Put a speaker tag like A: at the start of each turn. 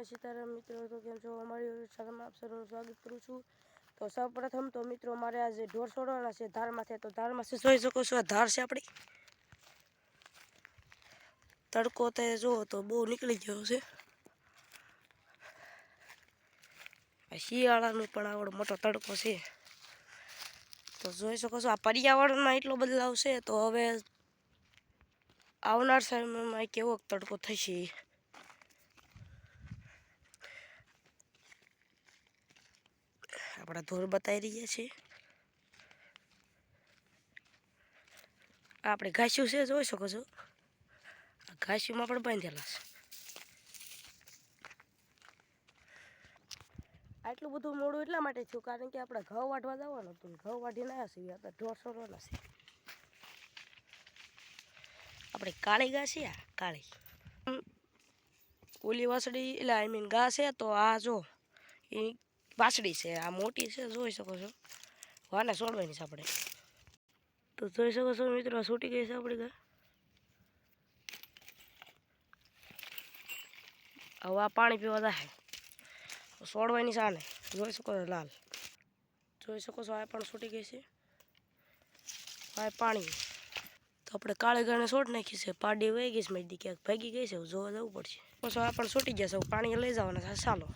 A: અને સીતારામ મિત્રો, તો કેમ છો? અમારી ચેનલમાં આપ સૌનું સ્વાગત કરું છું। તો સૌપ્રથમ તો મિત્રો મારે આજે ઢોર છોડવાના છે ધારમાંથી। તો ધારમાંથી જોઈ શકો છો, આ ધાર છે આપણી। તડકો તે જો તો બહુ નીકળી ગયો છે। શિયાળાનું પણ આવડો મોટો તડકો છે। તો જોઈ શકો છો, આ પર્યાવરણમાં એટલો બદલાવ છે। તો હવે આવનાર સમયમાં કેવો તડકો થશે। આપણા ઢોર બતાવી રહ્યા છે। આપણે ઘાસ્યું છે, જોઈ શકો છો, ઘાસ્યુંમાં પણ બાંધેલા છે। આટલું બધું મોડું એટલા માટે થયું કારણ કે આપણે ઘઉં વાઢવા જવાનું હતું, ઘઉં વાઢીને આવ્યા છીએ, અત્યારે ઢોર છોડવાના છે। આપણે કાળી ઘા છે, આ કાળી ઓલી વાસળી એટલે આઈ મીન ઘા છે। તો આ જો એ વાસળી છે, આ મોટી છે, જોઈ શકો છો। વાને છોડવાની છે આપણે। તો જોઈ શકો છો મિત્રો, છૂટી ગઈ છે આપણી ઘા। હવે આ પાણી પીવા જાય, છોડવાની છે આને, જોઈ શકો છો લાલ, જોઈ શકો છો, આ પણ છૂટી ગઈ છે। આ પાણી તો આપણે કાળી ગાને છોડ નાખી છે। પાડી વહી ગઈ છે, મેં ક્યાંક ભાગી ગઈ છે, જોવા જવું પડશે। પછી આ પણ છૂટી ગયા છે, પાણી લઈ જવાના છે, ચાલો।